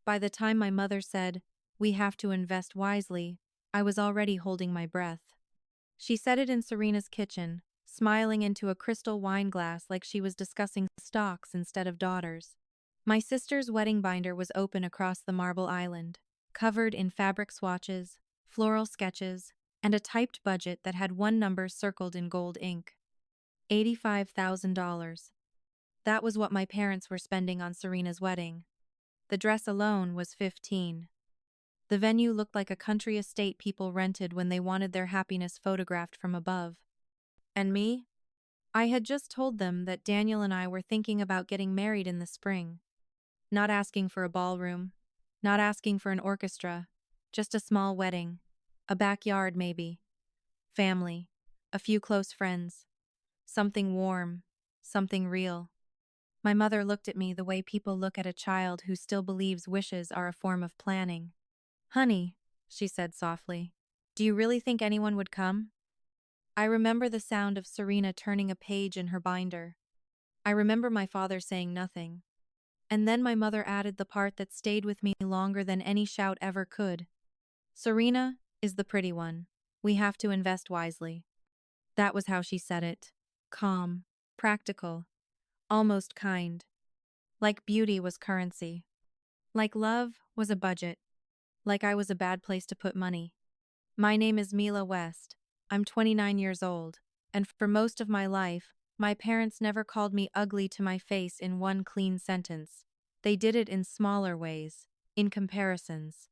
By the time my mother said, "We have to invest wisely," I was already holding my breath. She said it in Serena's kitchen, smiling into a crystal wine glass like she was discussing stocks instead of daughters. My sister's wedding binder was open across the marble island, covered in fabric swatches, floral sketches, and a typed budget that had one number circled in gold ink. $85,000. That was what my parents were spending on Serena's wedding. The dress alone was 15. The venue looked like a country estate people rented when they wanted their happiness photographed from above. And me? I had just told them that Daniel and I were thinking about getting married in the spring. Not asking for a ballroom, not asking for an orchestra, just a small wedding, a backyard maybe, family, a few close friends, something warm, something real. My mother looked at me the way people look at a child who still believes wishes are a form of planning. "Honey," she said softly, "do you really think anyone would come?" I remember the sound of Serena turning a page in her binder. I remember my father saying nothing. And then my mother added the part that stayed with me longer than any shout ever could. "Serena is the pretty one. We have to invest wisely." That was how she said it. Calm, practical, almost kind. Like beauty was currency. Like love was a budget. Like I was a bad place to put money. My name is Mila West. I'm 29 years old, and for most of my life, my parents never called me ugly to my face in one clean sentence. They did it in smaller ways, in comparisons,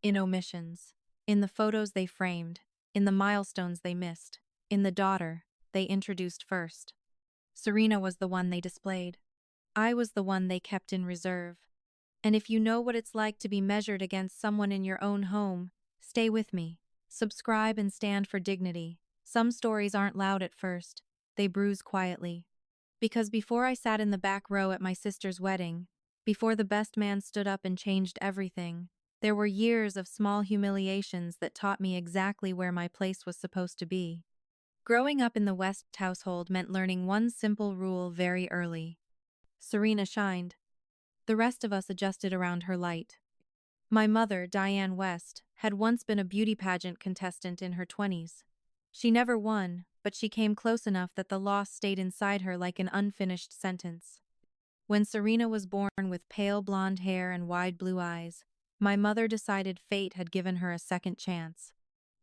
in omissions, in the photos they framed, in the milestones they missed, in the daughter they introduced first. Serena was the one they displayed. I was the one they kept in reserve. And if you know what it's like to be measured against someone in your own home, stay with me. Subscribe and stand for dignity. Some stories aren't loud at first. They bruise quietly. Because before I sat in the back row at my sister's wedding, before the best man stood up and changed everything, there were years of small humiliations that taught me exactly where my place was supposed to be. Growing up in the West household meant learning one simple rule very early. Serena shined. The rest of us adjusted around her light. My mother, Diane West, had once been a beauty pageant contestant in her 20s. She never won, but she came close enough that the loss stayed inside her like an unfinished sentence. When Serena was born with pale blonde hair and wide blue eyes, my mother decided fate had given her a second chance.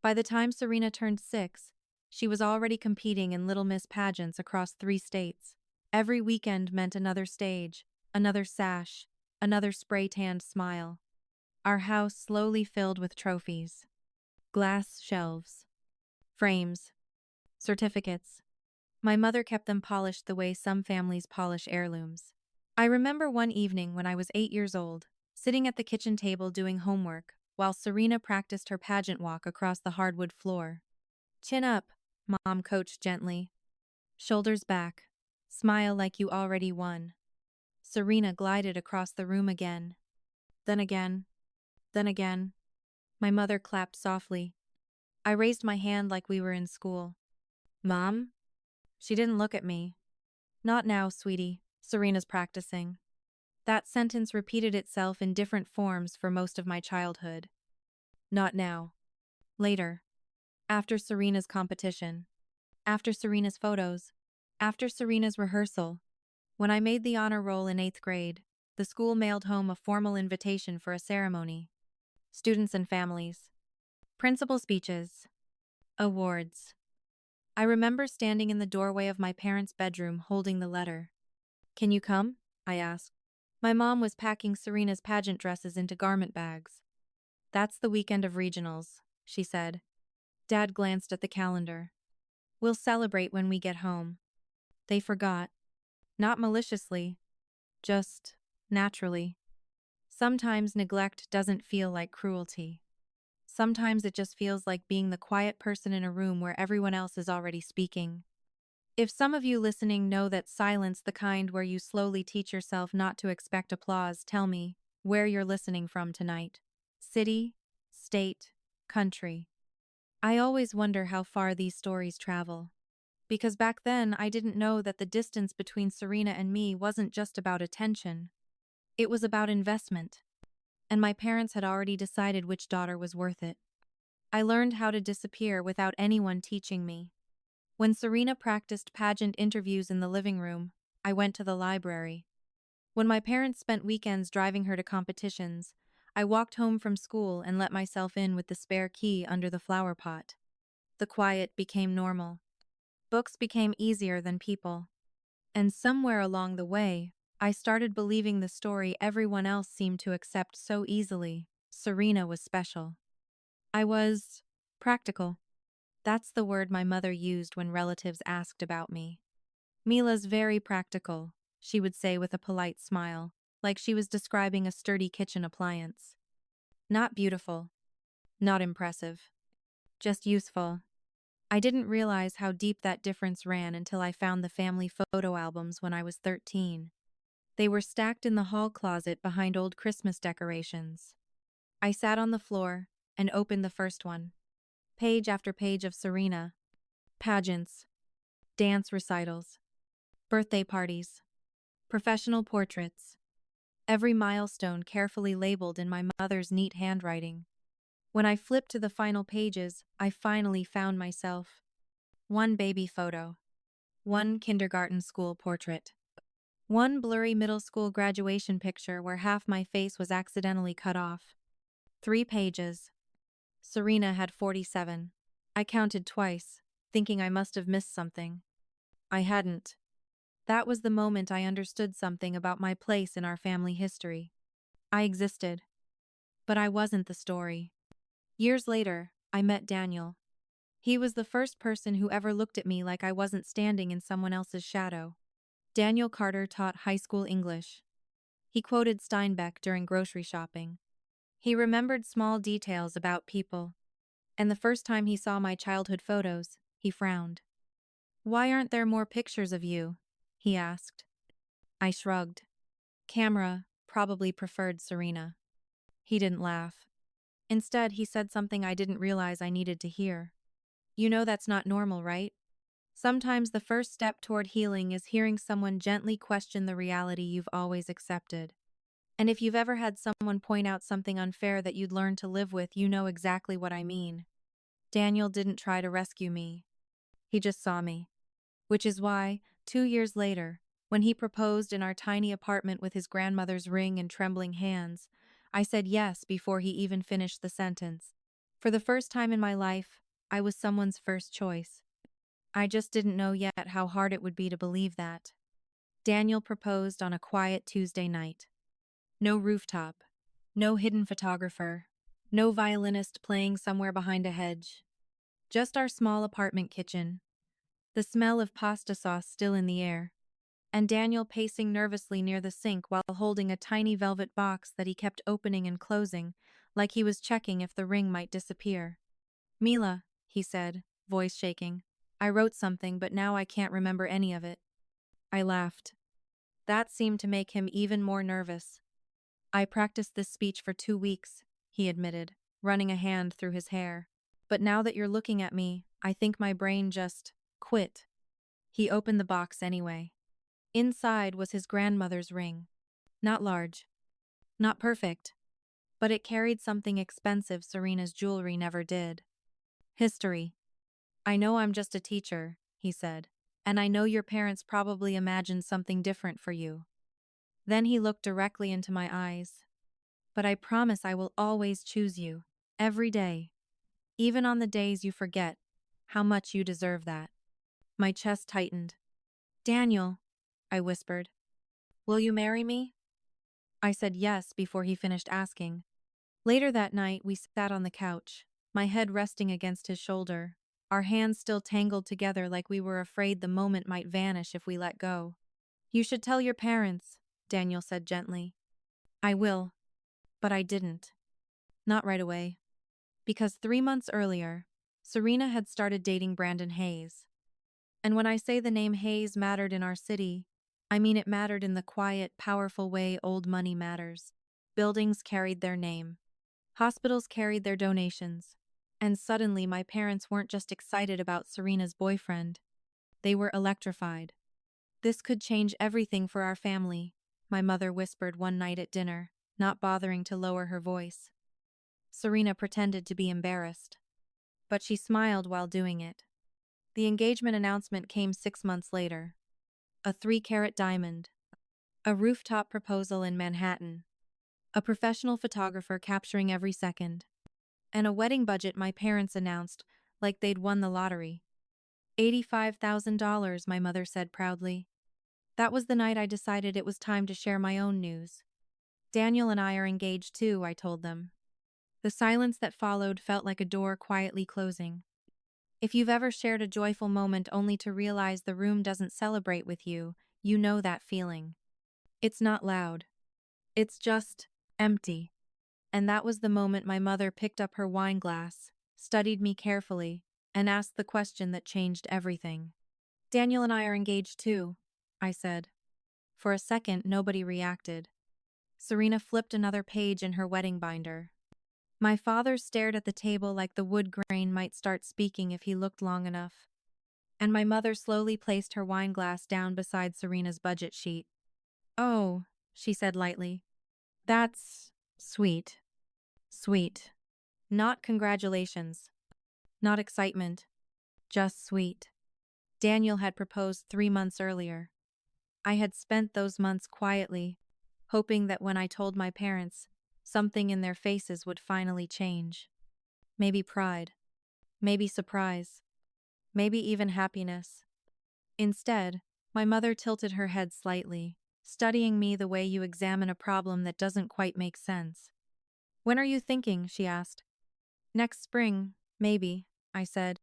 By the time Serena turned 6, she was already competing in Little Miss pageants across 3 states. Every weekend meant another stage, another sash, another spray-tanned smile. Our house slowly filled with trophies. Glass shelves. Frames. Certificates. My mother kept them polished the way some families polish heirlooms. I remember one evening when I was 8 years old, sitting at the kitchen table doing homework, while Serena practiced her pageant walk across the hardwood floor. "Chin up," Mom coached gently. "Shoulders back. Smile like you already won." Serena glided across the room again. Then again. Then again. My mother clapped softly. I raised my hand like we were in school. "Mom?" She didn't look at me. "Not now, sweetie. Serena's practicing." That sentence repeated itself in different forms for most of my childhood. Not now. Later. After Serena's competition. After Serena's photos. After Serena's rehearsal. When I made the honor roll in 8th grade, the school mailed home a formal invitation for a ceremony. Students and families. Principal speeches. Awards. I remember standing in the doorway of my parents' bedroom holding the letter. "Can you come?" I asked. My mom was packing Serena's pageant dresses into garment bags. "That's the weekend of regionals," she said. Dad glanced at the calendar. "We'll celebrate when we get home." They forgot. Not maliciously. Just naturally. Sometimes neglect doesn't feel like cruelty. Sometimes it just feels like being the quiet person in a room where everyone else is already speaking. If some of you listening know that silence, the kind where you slowly teach yourself not to expect applause, tell me where you're listening from tonight. City, state, country. I always wonder how far these stories travel. Because back then I didn't know that the distance between Serena and me wasn't just about attention. It was about investment. and my parents had already decided which daughter was worth it. I learned how to disappear without anyone teaching me. When Serena practiced pageant interviews in the living room, I went to the library. When my parents spent weekends driving her to competitions, I walked home from school and let myself in with the spare key under the flower pot. The quiet became normal. Books became easier than people. And somewhere along the way, I started believing the story everyone else seemed to accept so easily. Serena was special. I was practical. That's the word my mother used when relatives asked about me. Mila's very practical, she would say with a polite smile, like she was describing a sturdy kitchen appliance. Not beautiful. Not impressive. Just useful. I didn't realize how deep that difference ran until I found the family photo albums when I was 13. They were stacked in the hall closet behind old Christmas decorations. I sat on the floor and opened the first one. Page after page of Serena. Pageants. Dance recitals. Birthday parties. Professional portraits. Every milestone carefully labeled in my mother's neat handwriting. When I flipped to the final pages, I finally found myself. One baby photo. One kindergarten school portrait. One blurry middle school graduation picture where half my face was accidentally cut off. 3 pages. Serena had 47. I counted twice, thinking I must have missed something. I hadn't. That was the moment I understood something about my place in our family history. I existed. But I wasn't the story. Years later, I met Daniel. He was the first person who ever looked at me like I wasn't standing in someone else's shadow. Daniel Carter taught high school English. He quoted Steinbeck during grocery shopping. He remembered small details about people. And the first time he saw my childhood photos, he frowned. "Why aren't there more pictures of you?" he asked. I shrugged. Camera probably preferred Serena. He didn't laugh. Instead, he said something I didn't realize I needed to hear. "You know that's not normal, right? Sometimes the first step toward healing is hearing someone gently question the reality you've always accepted. And if you've ever had someone point out something unfair that you'd learn to live with, you know exactly what I mean." Daniel didn't try to rescue me. He just saw me. Which is why, 2 years later, when he proposed in our tiny apartment with his grandmother's ring and trembling hands, I said yes before he even finished the sentence. For the first time in my life, I was someone's first choice. I just didn't know yet how hard it would be to believe that. Daniel proposed on a quiet Tuesday night. No rooftop. No hidden photographer. No violinist playing somewhere behind a hedge. Just our small apartment kitchen. The smell of pasta sauce still in the air. And Daniel pacing nervously near the sink while holding a tiny velvet box that he kept opening and closing, like he was checking if the ring might disappear. "Mila," he said, voice shaking. "I wrote something, but now I can't remember any of it." I laughed. That seemed to make him even more nervous. "I practiced this speech for 2 weeks, he admitted, running a hand through his hair. "But now that you're looking at me, I think my brain just quit." He opened the box anyway. Inside was his grandmother's ring. Not large. Not perfect. But it carried something expensive Serena's jewelry never did. History. "I know I'm just a teacher," he said, "and I know your parents probably imagined something different for you." Then he looked directly into my eyes. "But I promise I will always choose you, every day. Even on the days you forget how much you deserve that." My chest tightened. "Daniel," I whispered, "will you marry me?" I said yes before he finished asking. Later that night, we sat on the couch, my head resting against his shoulder, our hands still tangled together like we were afraid the moment might vanish if we let go. "You should tell your parents," Daniel said gently. "I will." But I didn't. Not right away. Because 3 months earlier, Serena had started dating Brandon Hayes. And when I say the name Hayes mattered in our city, I mean it mattered in the quiet, powerful way old money matters. Buildings carried their name. Hospitals carried their donations. And suddenly my parents weren't just excited about Serena's boyfriend. They were electrified. "This could change everything for our family," my mother whispered one night at dinner. not bothering to lower her voice. Serena pretended to be embarrassed, but she smiled while doing it. The engagement announcement came 6 months later. A 3-carat diamond, a rooftop proposal in Manhattan, a professional photographer capturing every second, and a wedding budget my parents announced like they'd won the lottery. $85,000, my mother said proudly. That was the night I decided it was time to share my own news. Daniel and I are engaged too, I told them. The silence that followed felt like a door quietly closing. If you've ever shared a joyful moment only to realize the room doesn't celebrate with you, you know that feeling. It's not loud. It's just empty. And that was the moment my mother picked up her wine glass, studied me carefully, and asked the question that changed everything. Daniel and I are engaged too, I said. For a second, nobody reacted. Serena flipped another page in her wedding binder. My father stared at the table like the wood grain might start speaking if he looked long enough. And my mother slowly placed her wine glass down beside Serena's budget sheet. Oh, she said lightly. That's sweet. Sweet. Not congratulations. Not excitement. Just sweet. Daniel had proposed 3 months earlier. I had spent those months quietly, hoping that when I told my parents, something in their faces would finally change. Maybe pride. Maybe surprise. Maybe even happiness. Instead, my mother tilted her head slightly, studying me the way you examine a problem that doesn't quite make sense. When are you thinking? She asked. Next spring, maybe, I said.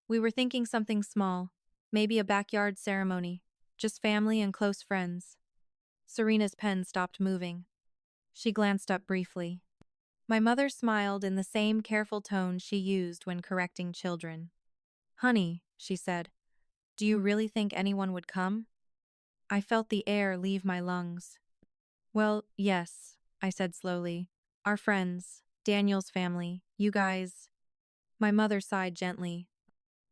We were thinking something small, maybe a backyard ceremony, just family and close friends. Serena's pen stopped moving. She glanced up briefly. My mother smiled in the same careful tone she used when correcting children. Honey, she said, do you really think anyone would come? I felt the air leave my lungs. Well, yes, I said slowly. Our friends, Daniel's family, you guys. My mother sighed gently.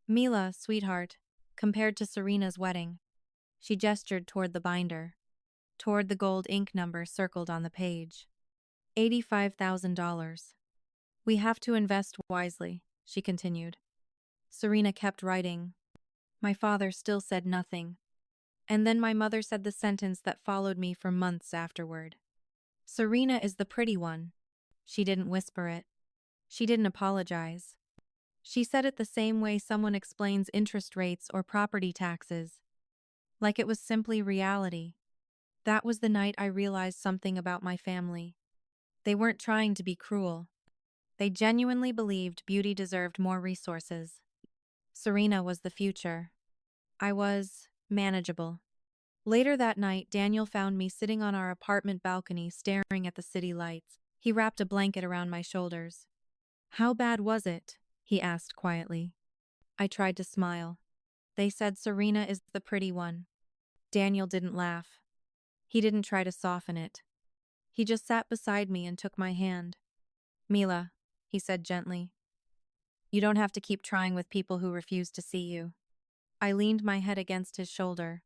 Mila, sweetheart, compared to Serena's wedding. She gestured toward the binder, toward the gold ink number circled on the page. $85,000. We have to invest wisely, she continued. Serena kept writing. My father still said nothing. And then my mother said the sentence that followed me for months afterward. Serena is the pretty one. She didn't whisper it. She didn't apologize. She said it the same way someone explains interest rates or property taxes. Like it was simply reality. That was the night I realized something about my family. They weren't trying to be cruel. They genuinely believed beauty deserved more resources. Serena was the future. I was manageable. Later that night, Daniel found me sitting on our apartment balcony staring at the city lights. He wrapped a blanket around my shoulders. How bad was it? He asked quietly. I tried to smile. They said Serena is the pretty one. Daniel didn't laugh. He didn't try to soften it. He just sat beside me and took my hand. Mila, he said gently. You don't have to keep trying with people who refuse to see you. I leaned my head against his shoulder.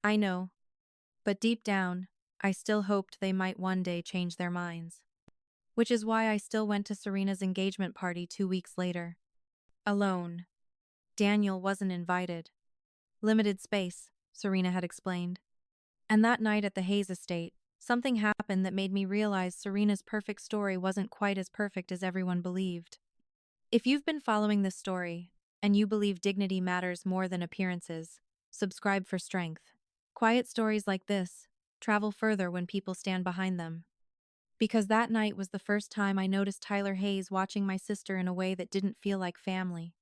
I know. But deep down, I still hoped they might one day change their minds. Which is why I still went to Serena's engagement party 2 weeks later. Alone. Daniel wasn't invited. Limited space, Serena had explained. And that night at the Hayes estate, something happened that made me realize Serena's perfect story wasn't quite as perfect as everyone believed. If you've been following this story, and you believe dignity matters more than appearances, subscribe for strength. Quiet stories like this travel further when people stand behind them. Because that night was the first time I noticed Tyler Hayes watching my sister in a way that didn't feel like family.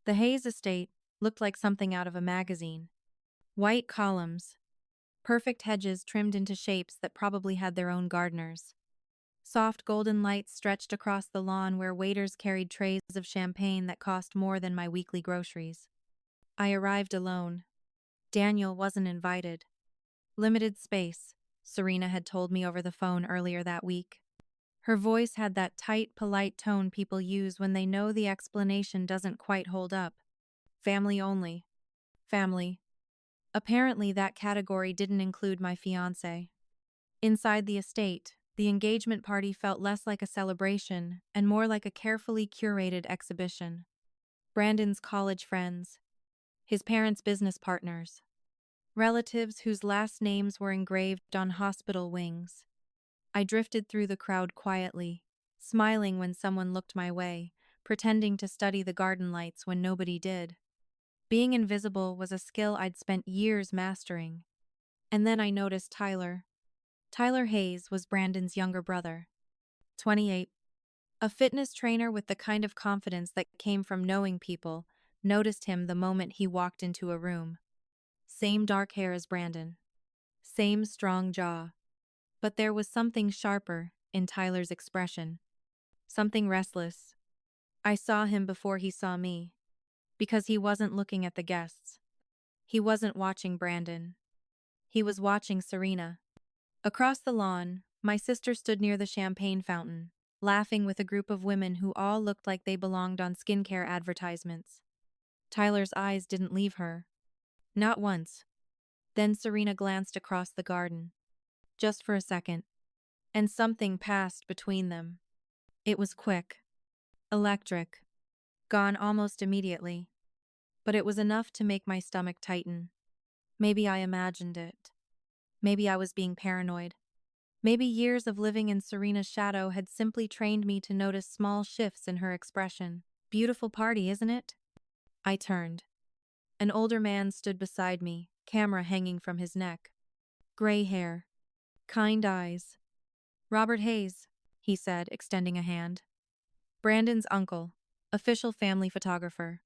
The Hayes estate looked like something out of a magazine. White columns, perfect hedges trimmed into shapes that probably had their own gardeners. Soft golden lights stretched across the lawn where waiters carried trays of champagne that cost more than my weekly groceries. I arrived alone. Daniel wasn't invited. Limited space, Serena had told me over the phone earlier that week. Her voice had that tight, polite tone people use when they know the explanation doesn't quite hold up. Family only. Family. Apparently that category didn't include my fiancé. Inside the estate, The engagement party felt less like a celebration and more like a carefully curated exhibition. Brandon's college friends, his parents' business partners, relatives whose last names were engraved on hospital wings. I drifted through the crowd quietly, smiling when someone looked my way, pretending to study the garden lights when nobody did. Being invisible was a skill I'd spent years mastering. And then I noticed Tyler. Tyler Hayes was Brandon's younger brother. 28. A fitness trainer with the kind of confidence that came from knowing people noticed him the moment he walked into a room. Same dark hair as Brandon. Same strong jaw. But there was something sharper in Tyler's expression. Something restless. I saw him before he saw me. Because he wasn't looking at the guests. He wasn't watching Brandon. He was watching Serena. Across the lawn, my sister stood near the champagne fountain, laughing with a group of women who all looked like they belonged on skincare advertisements. Tyler's eyes didn't leave her. Not once. Then Serena glanced across the garden. Just for a second. And something passed between them. It was quick. Electric. Gone almost immediately. But it was enough to make my stomach tighten. Maybe I imagined it. Maybe I was being paranoid. Maybe years of living in Serena's shadow had simply trained me to notice small shifts in her expression. Beautiful party, isn't it? I turned. An older man stood beside me, camera hanging from his neck. Gray hair. Kind eyes. Robert Hayes, he said, extending a hand. Brandon's uncle, official family photographer.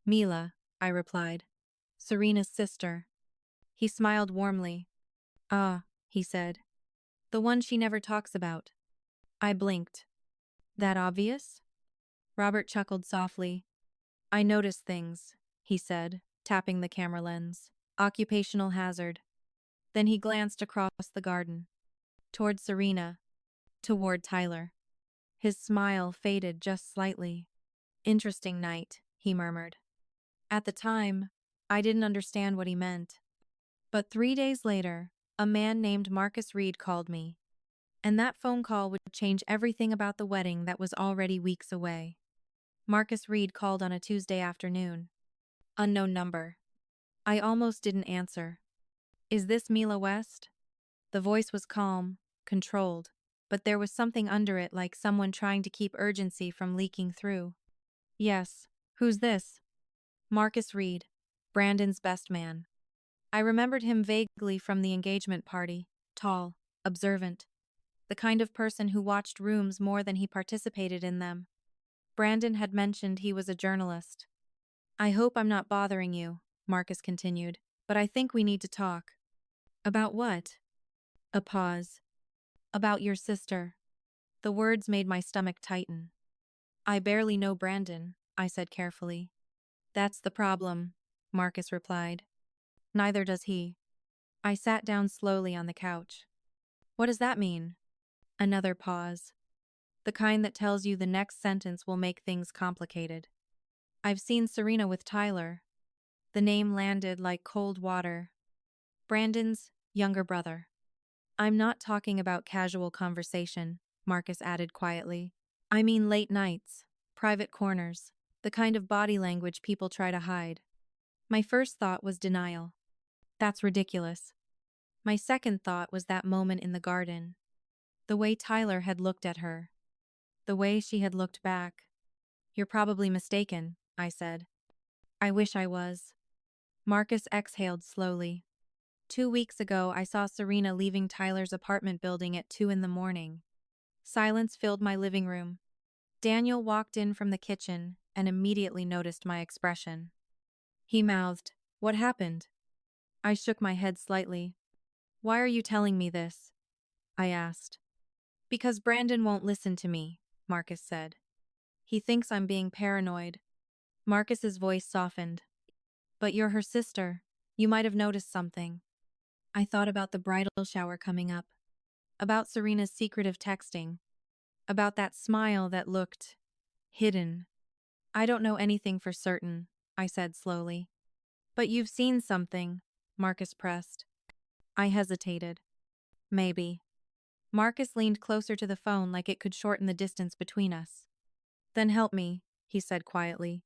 Mila, I replied. Serena's sister. He smiled warmly. Ah, he said. The one she never talks about. I blinked. That obvious? Robert chuckled softly. I notice things, he said, tapping the camera lens. Occupational hazard. Then he glanced across the garden. Toward Serena. Toward Tyler. His smile faded just slightly. Interesting night, he murmured. At the time, I didn't understand what he meant. But 3 days later, a man named Marcus Reed called me. And that phone call would change everything about the wedding that was already weeks away. Marcus Reed called on a Tuesday afternoon. Unknown number. I almost didn't answer. Is this Mila West? The voice was calm, controlled, but there was something under it like someone trying to keep urgency from leaking through. Yes. Who's this? Marcus Reed, Brandon's best man. I remembered him vaguely from the engagement party, tall, observant. The kind of person who watched rooms more than he participated in them. Brandon had mentioned he was a journalist. I hope I'm not bothering you, Marcus continued, but I think we need to talk. About what? A pause. About your sister. The words made my stomach tighten. I barely know Brandon, I said carefully. That's the problem, Marcus replied. Neither does he. I sat down slowly on the couch. What does that mean? Another pause. The kind that tells you the next sentence will make things complicated. I've seen Serena with Tyler. The name landed like cold water. Brandon's younger brother. I'm not talking about casual conversation, Marcus added quietly. I mean late nights, private corners, the kind of body language people try to hide. My first thought was denial. That's ridiculous. My second thought was that moment in the garden. The way Tyler had looked at her. The way she had looked back. You're probably mistaken, I said. I wish I was. Marcus exhaled slowly. 2 weeks ago, I saw Serena leaving Tyler's apartment building at 2 a.m. Silence filled my living room. Daniel walked in from the kitchen and immediately noticed my expression. He mouthed, "What happened?" I shook my head slightly. "Why are you telling me this?" I asked. "Because Brandon won't listen to me," Marcus said. "He thinks I'm being paranoid." Marcus's voice softened. "But you're her sister. You might have noticed something." I thought about the bridal shower coming up. About Serena's secretive texting. About that smile that looked hidden. "I don't know anything for certain," I said slowly. "But you've seen something," Marcus pressed. I hesitated. Maybe. Marcus leaned closer to the phone like it could shorten the distance between us. Then help me, he said quietly.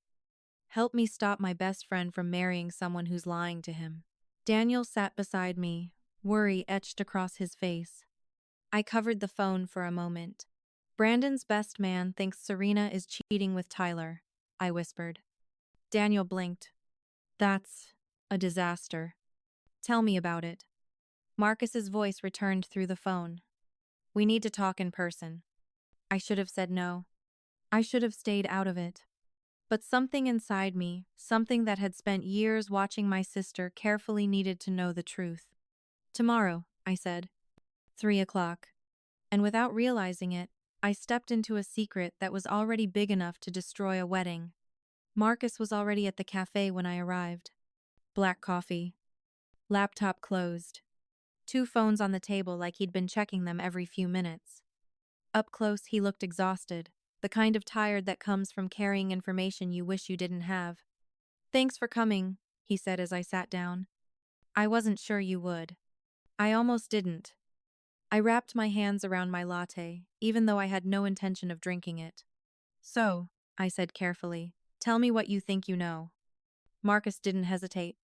Help me stop my best friend from marrying someone who's lying to him. Daniel sat beside me, worry etched across his face. I covered the phone for a moment. Brandon's best man thinks Serena is cheating with Tyler, I whispered. Daniel blinked. That's a disaster. Tell me about it. Marcus's voice returned through the phone. We need to talk in person. I should have said no. I should have stayed out of it. But something inside me, something that had spent years watching my sister, carefully needed to know the truth. Tomorrow, I said. 3 o'clock. And without realizing it, I stepped into a secret that was already big enough to destroy a wedding. Marcus was already at the cafe when I arrived. Black coffee. Laptop closed. 2 phones on the table like he'd been checking them every few minutes. Up close, he looked exhausted, the kind of tired that comes from carrying information you wish you didn't have. Thanks for coming, he said as I sat down. I wasn't sure you would. I almost didn't. I wrapped my hands around my latte, even though I had no intention of drinking it. So, I said carefully, tell me what you think you know. Marcus didn't hesitate.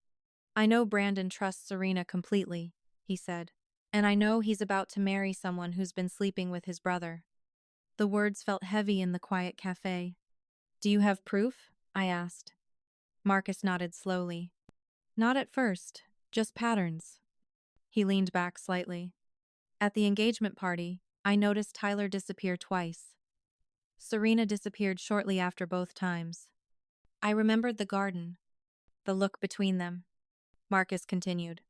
I know Brandon trusts Serena completely, he said. And I know he's about to marry someone who's been sleeping with his brother. The words felt heavy in the quiet cafe. Do you have proof? I asked. Marcus nodded slowly. Not at first, just patterns. He leaned back slightly. At the engagement party, I noticed Tyler disappear twice. Serena disappeared shortly after both times. I remembered the garden, the look between them. Marcus continued.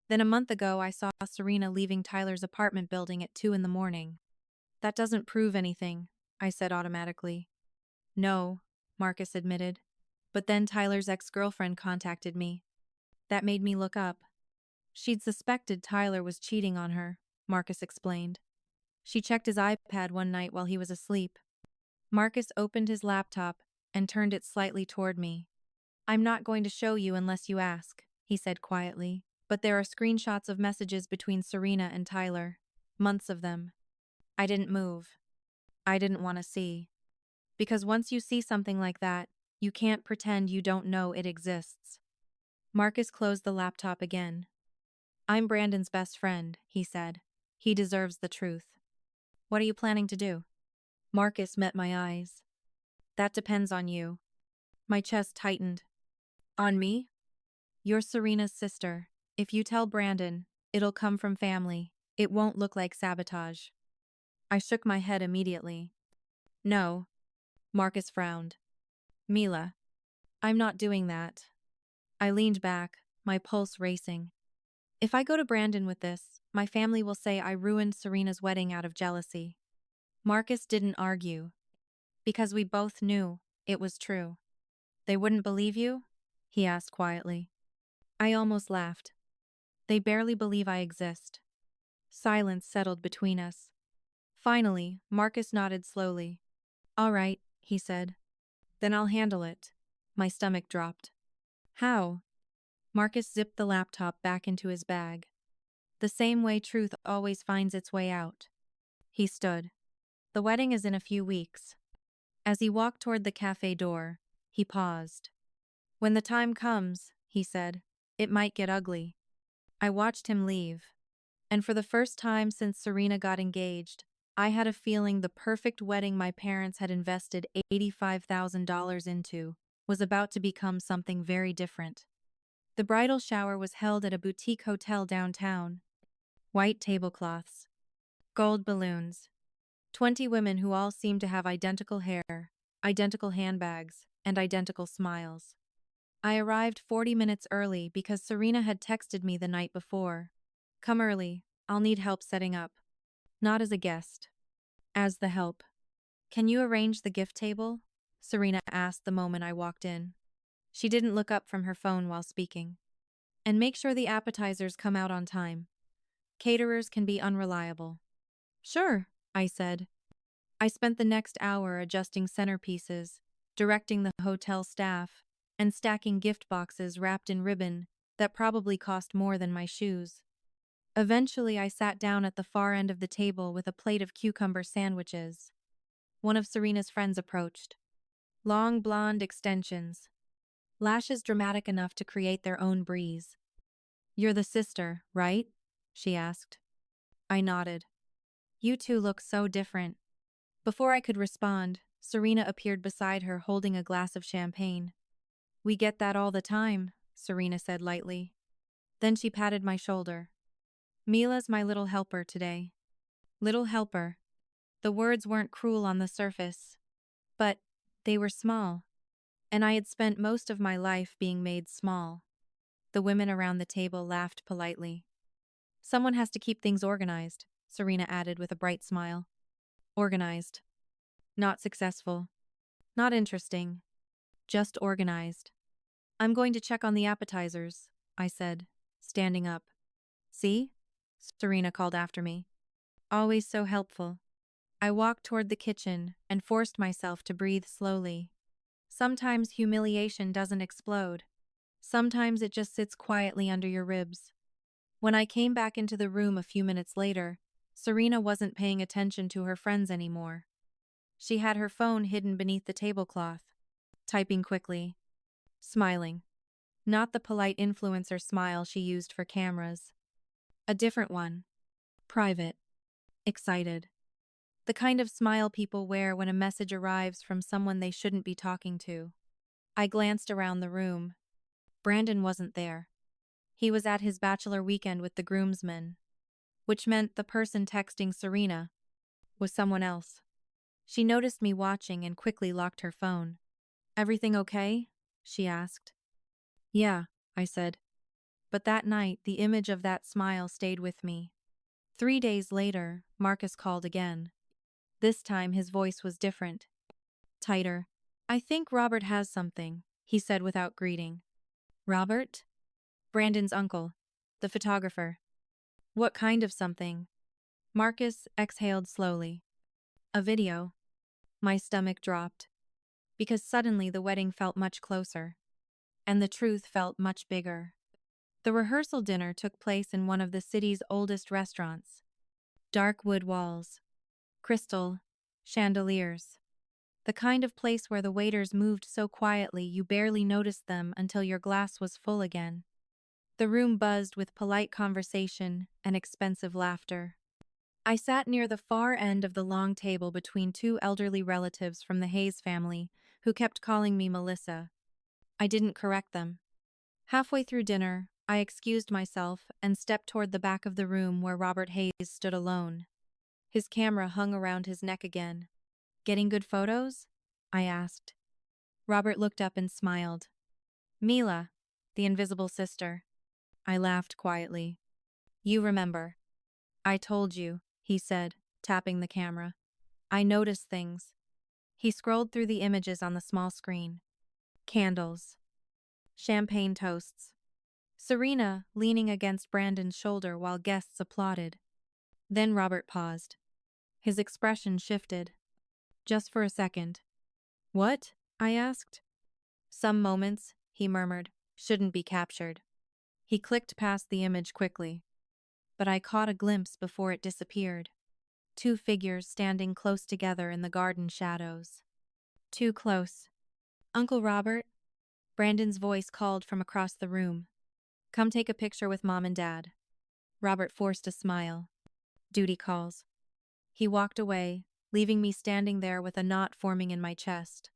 Then a month ago, I saw Serena leaving Tyler's apartment building at 2 in the morning. That doesn't prove anything, I said automatically. No, Marcus admitted. But then Tyler's ex-girlfriend contacted me. That made me look up. She'd suspected Tyler was cheating on her, Marcus explained. She checked his iPad one night while he was asleep. Marcus opened his laptop and turned it slightly toward me. I'm not going to show you unless you ask, he said quietly. But there are screenshots of messages between Serena and Tyler. Months of them. I didn't move. I didn't want to see. Because once you see something like that, you can't pretend you don't know it exists. Marcus closed the laptop again. I'm Brandon's best friend, he said. He deserves the truth. What are you planning to do? Marcus met my eyes. That depends on you. My chest tightened. On me? You're Serena's sister. If you tell Brandon, it'll come from family. It won't look like sabotage. I shook my head immediately. No. Marcus frowned. Mila. I'm not doing that. I leaned back, my pulse racing. If I go to Brandon with this, my family will say I ruined Serena's wedding out of jealousy. Marcus didn't argue. Because we both knew it was true. They wouldn't believe you? He asked quietly. I almost laughed. They barely believe I exist. Silence settled between us. Finally, Marcus nodded slowly. All right, he said. Then I'll handle it. My stomach dropped. How? Marcus zipped the laptop back into his bag. The same way truth always finds its way out. He stood. The wedding is in a few weeks. As he walked toward the cafe door, he paused. When the time comes, he said, it might get ugly. I watched him leave. And for the first time since Serena got engaged, I had a feeling the perfect wedding my parents had invested $85,000 into was about to become something very different. The bridal shower was held at a boutique hotel downtown. White tablecloths. Gold balloons. 20 women who all seemed to have identical hair, identical handbags, and identical smiles. I arrived 40 minutes early because Serena had texted me the night before. Come early, I'll need help setting up. Not as a guest. As the help. Can you arrange the gift table? Serena asked the moment I walked in. She didn't look up from her phone while speaking. And make sure the appetizers come out on time. Caterers can be unreliable. Sure, I said. I spent the next hour adjusting centerpieces, directing the hotel staff, and stacking gift boxes wrapped in ribbon that probably cost more than my shoes. Eventually, I sat down at the far end of the table with a plate of cucumber sandwiches. One of Serena's friends approached. Long blonde extensions, lashes dramatic enough to create their own breeze. "You're the sister, right?" she asked. I nodded. "You two look so different." Before I could respond, Serena appeared beside her holding a glass of champagne. "We get that all the time," Serena said lightly. Then she patted my shoulder. "Mila's my little helper today." Little helper. The words weren't cruel on the surface, but they were small, and I had spent most of my life being made small. The women around the table laughed politely. "Someone has to keep things organized," Serena added with a bright smile. Organized. Not successful. Not interesting. Just organized. "I'm going to check on the appetizers," I said, standing up. "See?" Serena called after me. Always so helpful. I walked toward the kitchen and forced myself to breathe slowly. Sometimes humiliation doesn't explode. Sometimes it just sits quietly under your ribs. When I came back into the room a few minutes later, Serena wasn't paying attention to her friends anymore. She had her phone hidden beneath the tablecloth, typing quickly, smiling. Not the polite influencer smile she used for cameras. A different one. Private. Excited. The kind of smile people wear when a message arrives from someone they shouldn't be talking to. I glanced around the room. Brandon wasn't there. He was at his bachelor weekend with the groomsmen, which meant the person texting Serena was someone else. She noticed me watching and quickly locked her phone. "Everything okay?" she asked. "Yeah," I said. But that night, the image of that smile stayed with me. 3 days later, Marcus called again. This time his voice was different. Tighter. "I think Robert has something," he said without greeting. "Robert?" "Brandon's uncle. The photographer." "What kind of something?" Marcus exhaled slowly. "A video." My stomach dropped. Because suddenly the wedding felt much closer. And the truth felt much bigger. The rehearsal dinner took place in one of the city's oldest restaurants. Dark wood walls. Crystal. Chandeliers. The kind of place where the waiters moved so quietly you barely noticed them until your glass was full again. The room buzzed with polite conversation and expensive laughter. I sat near the far end of the long table between two elderly relatives from the Hayes family who kept calling me Melissa. I didn't correct them. Halfway through dinner, I excused myself and stepped toward the back of the room where Robert Hayes stood alone. His camera hung around his neck again. "Getting good photos?" I asked. Robert looked up and smiled. "Mila, the invisible sister." I laughed quietly. "You remember." "I told you," he said, tapping the camera. "I noticed things." He scrolled through the images on the small screen. Candles. Champagne toasts. Serena leaning against Brandon's shoulder while guests applauded. Then Robert paused. His expression shifted. Just for a second. "What?" I asked. "Some moments," he murmured, "shouldn't be captured." He clicked past the image quickly. But I caught a glimpse before it disappeared. Two figures standing close together in the garden shadows. Too close. "Uncle Robert?" Brandon's voice called from across the room. "Come take a picture with Mom and Dad." Robert forced a smile. "Duty calls." He walked away, leaving me standing there with a knot forming in my chest.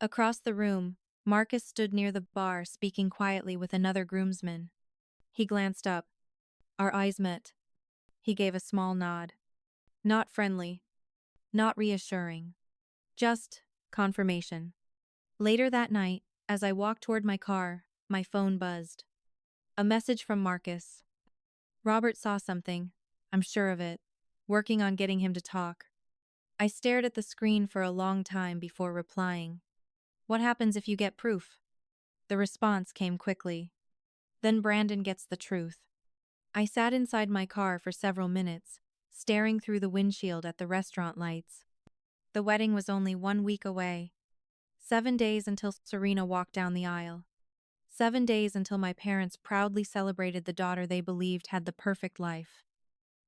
Across the room, Marcus stood near the bar speaking quietly with another groomsman. He glanced up. Our eyes met. He gave a small nod. Not friendly. Not reassuring. Just confirmation. Later that night, as I walked toward my car, my phone buzzed. A message from Marcus. "Robert saw something. I'm sure of it. Working on getting him to talk." I stared at the screen for a long time before replying. "What happens if you get proof?" The response came quickly. "Then Brandon gets the truth." I sat inside my car for several minutes, staring through the windshield at the restaurant lights. The wedding was only 1 week away. 7 days until Serena walked down the aisle. 7 days until my parents proudly celebrated the daughter they believed had the perfect life.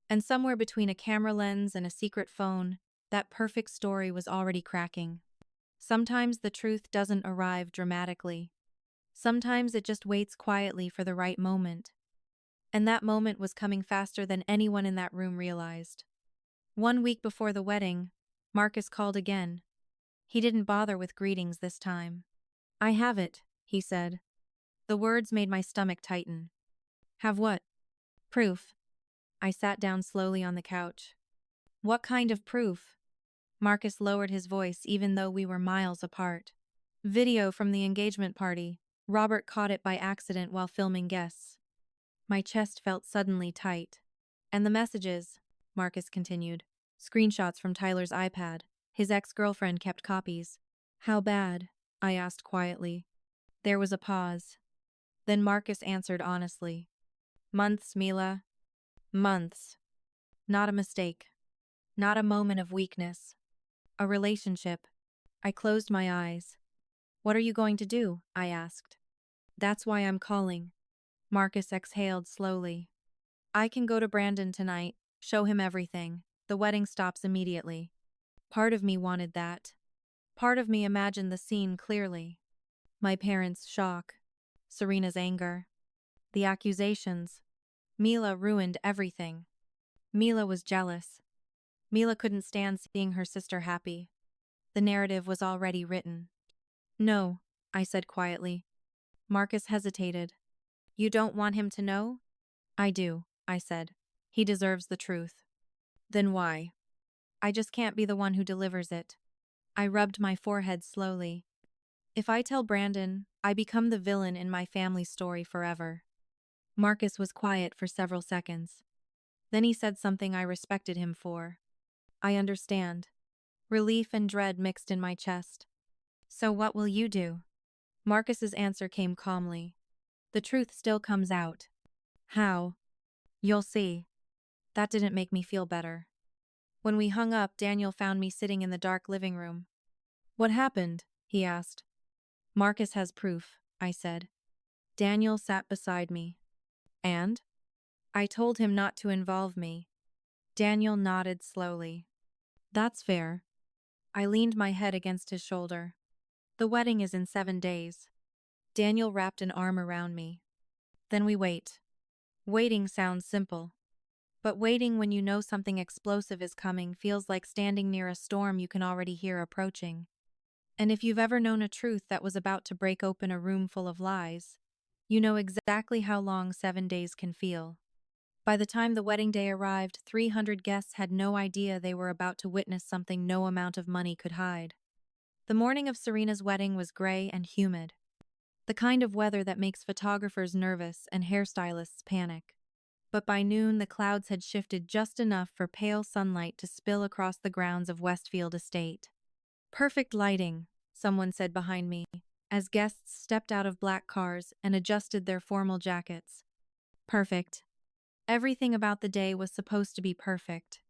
And somewhere between a camera lens and a secret phone, that perfect story was already cracking. Sometimes the truth doesn't arrive dramatically. Sometimes it just waits quietly for the right moment. And that moment was coming faster than anyone in that room realized. 1 week before the wedding, Marcus called again. He didn't bother with greetings this time. "I have it," he said. The words made my stomach tighten. "Have what?" "Proof." I sat down slowly on the couch. "What kind of proof?" Marcus lowered his voice even though we were miles apart. "Video from the engagement party. Robert caught it by accident while filming guests." My chest felt suddenly tight. "And the messages," Marcus continued. "Screenshots from Tyler's iPad. His ex-girlfriend kept copies." "How bad?" I asked quietly. There was a pause. Then Marcus answered honestly. "Months, Mila. Months. Not a mistake. Not a moment of weakness. A relationship." I closed my eyes. "What are you going to do?" I asked. "That's why I'm calling." Marcus exhaled slowly. "I can go to Brandon tonight, show him everything. The wedding stops immediately." Part of me wanted that. Part of me imagined the scene clearly. My parents' shock. Serena's anger. The accusations. Mila ruined everything. Mila was jealous. Mila couldn't stand seeing her sister happy. The narrative was already written. "No," I said quietly. Marcus hesitated. "You don't want him to know?" "I do," I said. "He deserves the truth." "Then why?" "I just can't be the one who delivers it." I rubbed my forehead slowly. "If I tell Brandon, I become the villain in my family's story forever." Marcus was quiet for several seconds. Then he said something I respected him for. "I understand." Relief and dread mixed in my chest. "So what will you do?" Marcus's answer came calmly. "The truth still comes out." "How?" "You'll see." That didn't make me feel better. When we hung up, Daniel found me sitting in the dark living room. "What happened?" he asked. "Marcus has proof," I said. Daniel sat beside me. "And?" "I told him not to involve me." Daniel nodded slowly. "That's fair." I leaned my head against his shoulder. "The wedding is in 7 days." Daniel wrapped an arm around me. "Then we wait." Waiting sounds simple. But waiting when you know something explosive is coming feels like standing near a storm you can already hear approaching. And if you've ever known a truth that was about to break open a room full of lies, you know exactly how long 7 days can feel. By the time the wedding day arrived, 300 guests had no idea they were about to witness something no amount of money could hide. The morning of Serena's wedding was gray and humid. The kind of weather that makes photographers nervous and hairstylists panic. But by noon, the clouds had shifted just enough for pale sunlight to spill across the grounds of Westfield Estate. "Perfect lighting," someone said behind me, as guests stepped out of black cars and adjusted their formal jackets. Perfect. Everything about the day was supposed to be perfect.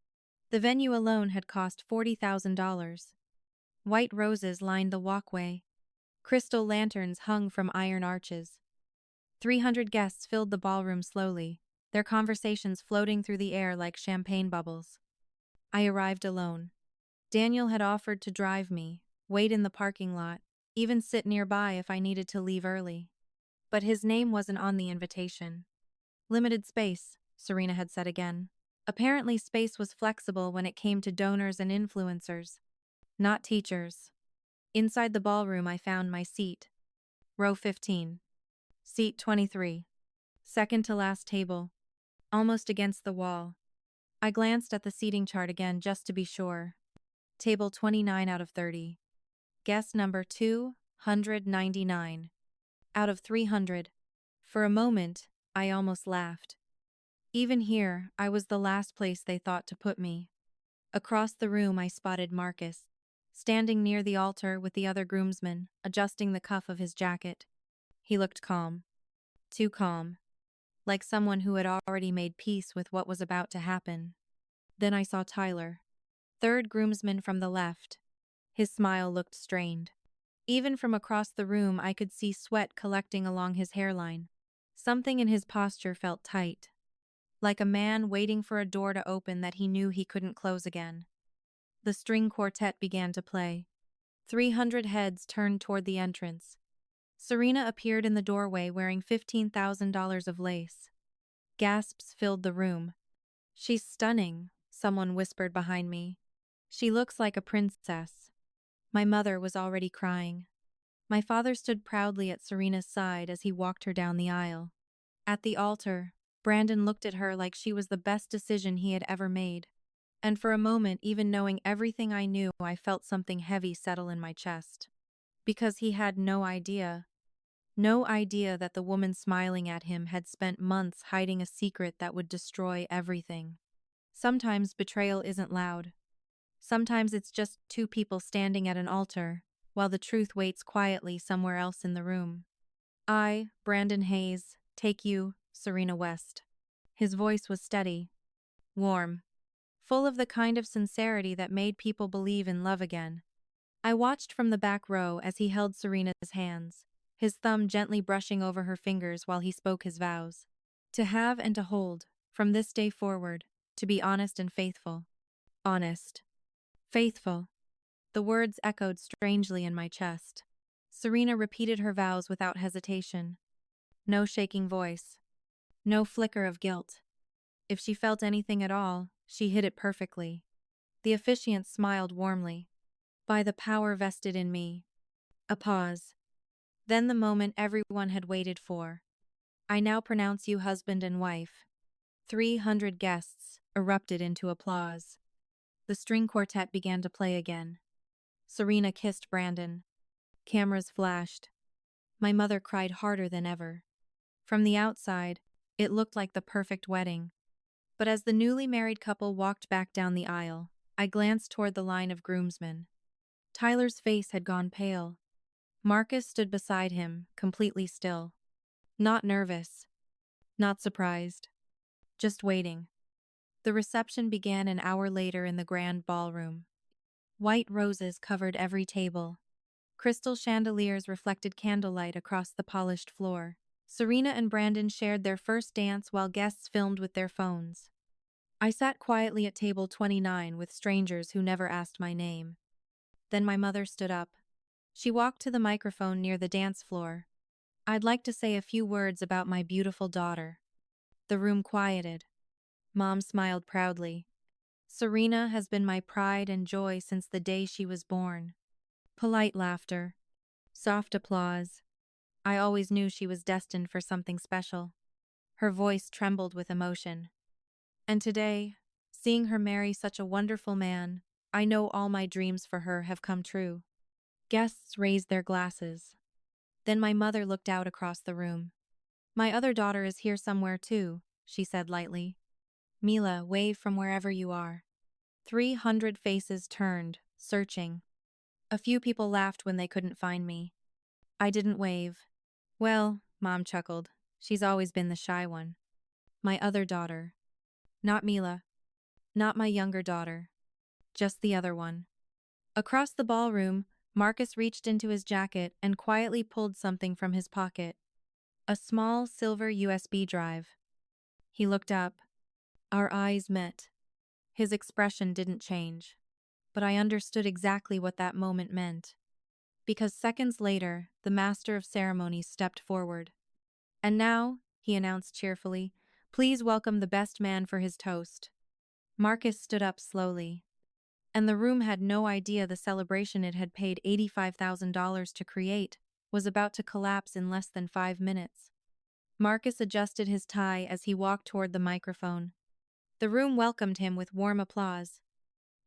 The venue alone had cost $40,000. White roses lined the walkway. Crystal lanterns hung from iron arches. 300 guests filled the ballroom slowly, their conversations floating through the air like champagne bubbles. I arrived alone. Daniel had offered to drive me, wait in the parking lot, even sit nearby if I needed to leave early. But his name wasn't on the invitation. "Limited space," Serena had said again. Apparently space was flexible when it came to donors and influencers, not teachers. Inside the ballroom I found my seat. Row 15. Seat 23. Second to last table. Almost against the wall. I glanced at the seating chart again just to be sure. Table 29 out of 30. Guest number 299. Out of 300. For a moment, I almost laughed. Even here, I was the last place they thought to put me. Across the room I spotted Marcus, standing near the altar with the other groomsmen, adjusting the cuff of his jacket. He looked calm. Too calm. Like someone who had already made peace with what was about to happen. Then I saw Tyler. Third groomsman from the left. His smile looked strained. Even from across the room, I could see sweat collecting along his hairline. Something in his posture felt tight, like a man waiting for a door to open that he knew he couldn't close again. The string quartet began to play. 300 heads turned toward the entrance. Serena appeared in the doorway wearing $15,000 of lace. Gasps filled the room. "She's stunning," someone whispered behind me. "She looks like a princess." My mother was already crying. My father stood proudly at Serena's side as he walked her down the aisle. At the altar, Brandon looked at her like she was the best decision he had ever made. And for a moment, even knowing everything I knew, I felt something heavy settle in my chest. Because he had no idea that the woman smiling at him had spent months hiding a secret that would destroy everything. Sometimes betrayal isn't loud. Sometimes it's just two people standing at an altar, while the truth waits quietly somewhere else in the room. "I, Brandon Hayes, take you, Serena West." His voice was steady, warm, full of the kind of sincerity that made people believe in love again. I watched from the back row as he held Serena's hands, his thumb gently brushing over her fingers while he spoke his vows. To have and to hold, from this day forward, to be honest and faithful. Honest. Faithful. The words echoed strangely in my chest. Serena repeated her vows without hesitation. No shaking voice. No flicker of guilt. If she felt anything at all, she hid it perfectly. The officiant smiled warmly. "By the power vested in me." A pause. Then the moment everyone had waited for. "I now pronounce you husband and wife." 300 guests erupted into applause. The string quartet began to play again. Serena kissed Brandon. Cameras flashed. My mother cried harder than ever. From the outside, it looked like the perfect wedding. But as the newly married couple walked back down the aisle, I glanced toward the line of groomsmen. Tyler's face had gone pale. Marcus stood beside him, completely still. Not nervous. Not surprised. Just waiting. The reception began an hour later in the grand ballroom. White roses covered every table. Crystal chandeliers reflected candlelight across the polished floor. Serena and Brandon shared their first dance while guests filmed with their phones. I sat quietly at table 29 with strangers who never asked my name. Then my mother stood up. She walked to the microphone near the dance floor. "I'd like to say a few words about my beautiful daughter." The room quieted. Mom smiled proudly. "Serena has been my pride and joy since the day she was born." Polite laughter. Soft applause. I always knew she was destined for something special. Her voice trembled with emotion. And today, seeing her marry such a wonderful man, I know all my dreams for her have come true. Guests raised their glasses. Then my mother looked out across the room. "My other daughter is here somewhere too," she said lightly. "Mila, wave from wherever you are." 300 faces turned, searching. A few people laughed when they couldn't find me. I didn't wave. "Well," Mom chuckled, "she's always been the shy one." My other daughter. Not Mila. Not my younger daughter. Just the other one. Across the ballroom, Marcus reached into his jacket and quietly pulled something from his pocket. A small silver USB drive. He looked up. Our eyes met. His expression didn't change. But I understood exactly what that moment meant. Because seconds later, the master of ceremonies stepped forward. "And now," he announced cheerfully, "please welcome the best man for his toast." Marcus stood up slowly. And the room had no idea the celebration it had paid $85,000 to create was about to collapse in less than 5 minutes. Marcus adjusted his tie as he walked toward the microphone. The room welcomed him with warm applause.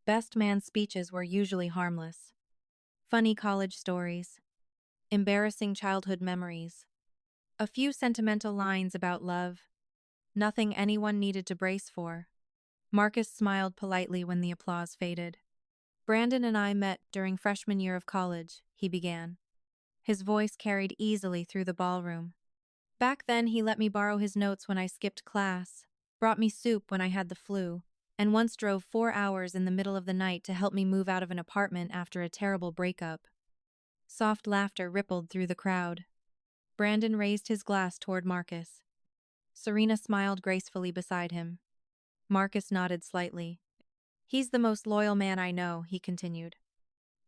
Best man speeches were usually harmless. Funny college stories. Embarrassing childhood memories. A few sentimental lines about love. Nothing anyone needed to brace for. Marcus smiled politely when the applause faded. "Brandon and I met during freshman year of college," he began. His voice carried easily through the ballroom. "Back then he let me borrow his notes when I skipped class, brought me soup when I had the flu, and once drove 4 hours in the middle of the night to help me move out of an apartment after a terrible breakup." Soft laughter rippled through the crowd. Brandon raised his glass toward Marcus. Serena smiled gracefully beside him. Marcus nodded slightly. "He's the most loyal man I know," he continued.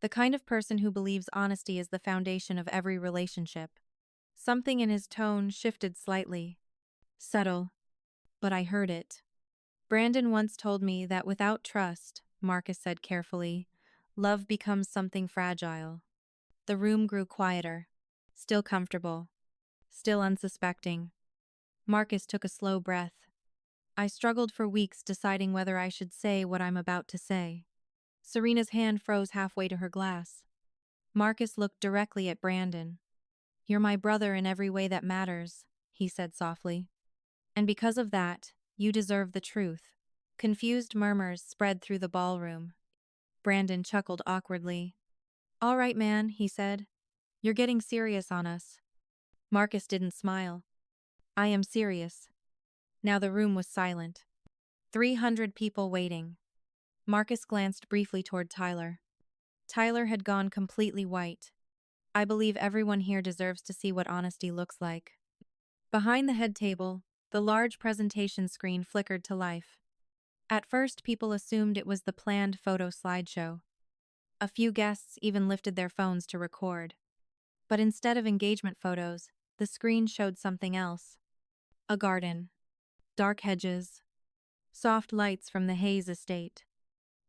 "The kind of person who believes honesty is the foundation of every relationship." Something in his tone shifted slightly. "Subtle, but I heard it." "Brandon once told me that without trust," Marcus said carefully, "love becomes something fragile." The room grew quieter. Still comfortable. Still unsuspecting. Marcus took a slow breath. "I struggled for weeks deciding whether I should say what I'm about to say." Serena's hand froze halfway to her glass. Marcus looked directly at Brandon. "You're my brother in every way that matters," he said softly. "And because of that, you deserve the truth." Confused murmurs spread through the ballroom. Brandon chuckled awkwardly. "All right, man," he said. "You're getting serious on us." Marcus didn't smile. "I am serious." Now the room was silent. 300 people waiting. Marcus glanced briefly toward Tyler. Tyler had gone completely white. "I believe everyone here deserves to see what honesty looks like." Behind the head table, the large presentation screen flickered to life. At first, people assumed it was the planned photo slideshow. A few guests even lifted their phones to record. But instead of engagement photos, the screen showed something else. A garden. Dark hedges. Soft lights from the Hayes estate.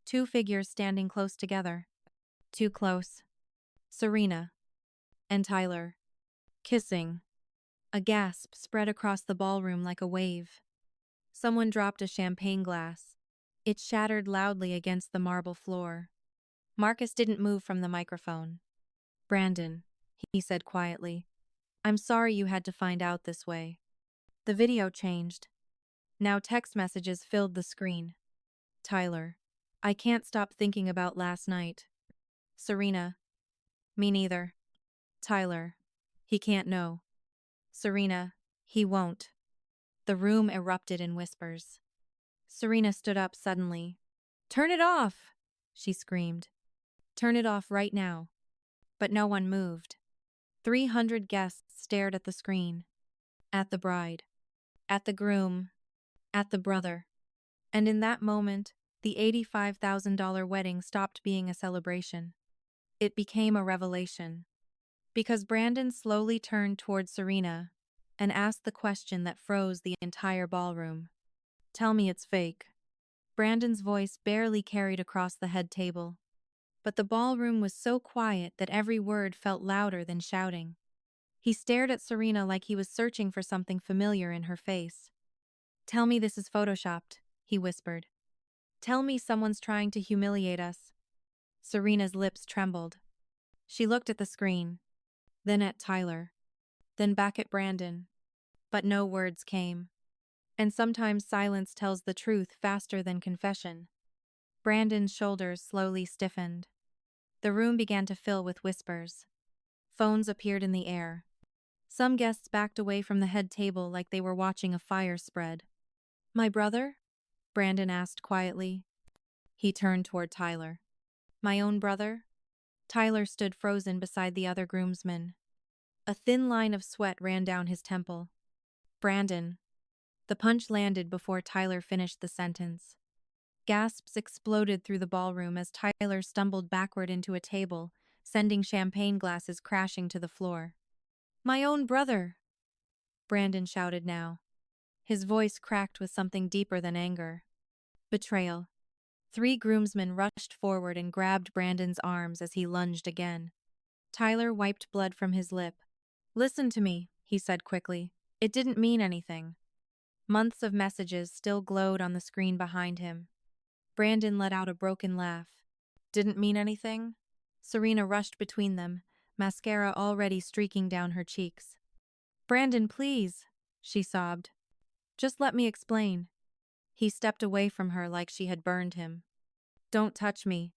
Two figures standing close together. Too close. Serena and Tyler. Kissing. A gasp spread across the ballroom like a wave. Someone dropped a champagne glass. It shattered loudly against the marble floor. Marcus didn't move from the microphone. "Brandon," he said quietly, "I'm sorry you had to find out this way." The video changed. Now text messages filled the screen. Tyler: "I can't stop thinking about last night." Serena: "Me neither." Tyler: "He can't know." Serena: "He won't." The room erupted in whispers. Serena stood up suddenly. "Turn it off!" she screamed. "Turn it off right now." But no one moved. 300 guests stared at the screen. At the bride. At the groom. At the brother. And in that moment, the $85,000 wedding stopped being a celebration. It became a revelation. Because Brandon slowly turned toward Serena and asked the question that froze the entire ballroom. "Tell me it's fake." Brandon's voice barely carried across the head table. But the ballroom was so quiet that every word felt louder than shouting. He stared at Serena like he was searching for something familiar in her face. "Tell me this is photoshopped," he whispered. "Tell me someone's trying to humiliate us." Serena's lips trembled. She looked at the screen, then at Tyler, then back at Brandon. But no words came. And sometimes silence tells the truth faster than confession. Brandon's shoulders slowly stiffened. The room began to fill with whispers. Phones appeared in the air. Some guests backed away from the head table like they were watching a fire spread. "My brother?" Brandon asked quietly. He turned toward Tyler. "My own brother?" Tyler stood frozen beside the other groomsmen. A thin line of sweat ran down his temple. "Brandon." The punch landed before Tyler finished the sentence. Gasps exploded through the ballroom as Tyler stumbled backward into a table, sending champagne glasses crashing to the floor. "My own brother!" Brandon shouted now. His voice cracked with something deeper than anger. Betrayal. 3 groomsmen rushed forward and grabbed Brandon's arms as he lunged again. Tyler wiped blood from his lip. "Listen to me," he said quickly. "It didn't mean anything." Months of messages still glowed on the screen behind him. Brandon let out a broken laugh. "Didn't mean anything?" Serena rushed between them, mascara already streaking down her cheeks. "Brandon, please," she sobbed. "Just let me explain." He stepped away from her like she had burned him. "Don't touch me."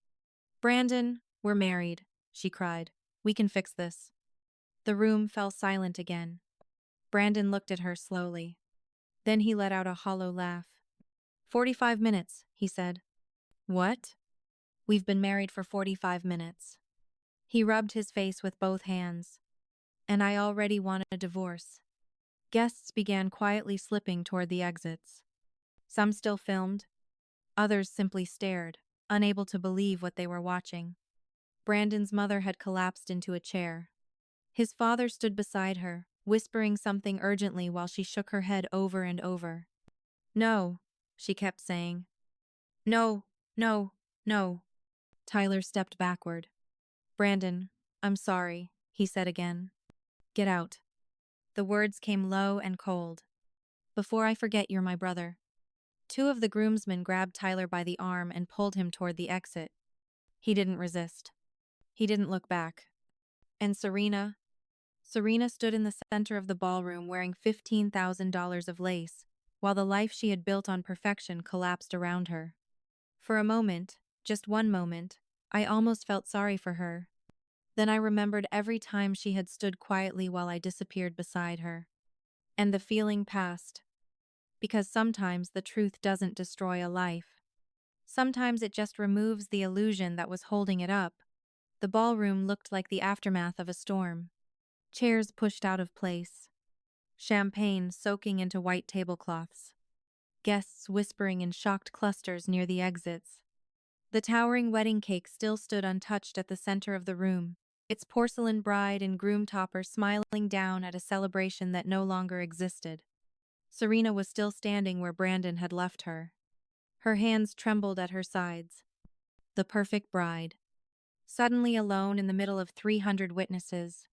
"Brandon, we're married," she cried. "We can fix this." The room fell silent again. Brandon looked at her slowly. Then he let out a hollow laugh. 45 minutes, he said. "What?" "We've been married for 45 minutes. He rubbed his face with both hands. And I already want a divorce. Guests began quietly slipping toward the exits. Some still filmed, others simply stared, unable to believe what they were watching. Brandon's mother had collapsed into a chair. His father stood beside her, whispering something urgently while she shook her head over and over. No, she kept saying. No, no, no. Tyler stepped backward. Brandon, I'm sorry, he said again. Get out. The words came low and cold. Before I forget, you're my brother. Two of the groomsmen grabbed Tyler by the arm and pulled him toward the exit. He didn't resist. He didn't look back. And Serena? Serena stood in the center of the ballroom wearing $15,000 of lace, while the life she had built on perfection collapsed around her. For a moment, just one moment, I almost felt sorry for her. Then I remembered every time she had stood quietly while I disappeared beside her. And the feeling passed. Because sometimes the truth doesn't destroy a life. Sometimes it just removes the illusion that was holding it up. The ballroom looked like the aftermath of a storm. Chairs pushed out of place. Champagne soaking into white tablecloths. Guests whispering in shocked clusters near the exits. The towering wedding cake still stood untouched at the center of the room, its porcelain bride and groom topper smiling down at a celebration that no longer existed. Serena was still standing where Brandon had left her. Her hands trembled at her sides. The perfect bride. Suddenly alone in the middle of 300 witnesses.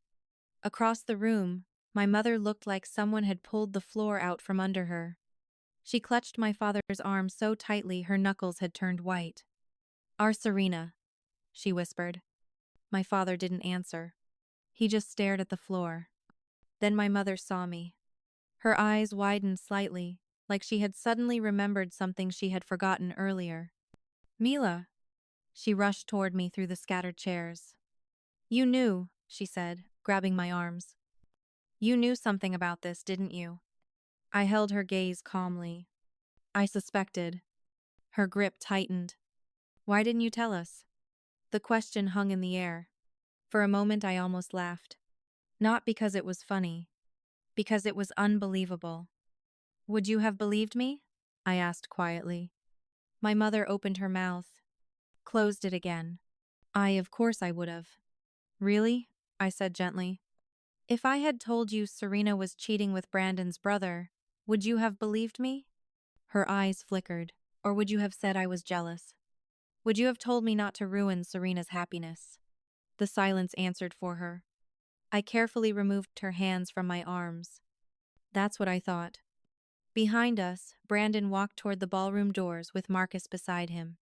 Across the room, my mother looked like someone had pulled the floor out from under her. She clutched my father's arm so tightly her knuckles had turned white. Our Serena, she whispered. My father didn't answer. He just stared at the floor. Then my mother saw me. Her eyes widened slightly, like she had suddenly remembered something she had forgotten earlier. Mila. She rushed toward me through the scattered chairs. You knew, she said, grabbing my arms. You knew something about this, didn't you? I held her gaze calmly. I suspected. Her grip tightened. Why didn't you tell us? The question hung in the air. For a moment I almost laughed. Not because it was funny. Because it was unbelievable. Would you have believed me? I asked quietly. My mother opened her mouth, closed it again. Of course I would have. Really? I said gently. If I had told you Serena was cheating with Brandon's brother, would you have believed me? Her eyes flickered. Or would you have said I was jealous? Would you have told me not to ruin Serena's happiness? The silence answered for her. I carefully removed her hands from my arms. That's what I thought. Behind us, Brandon walked toward the ballroom doors with Marcus beside him.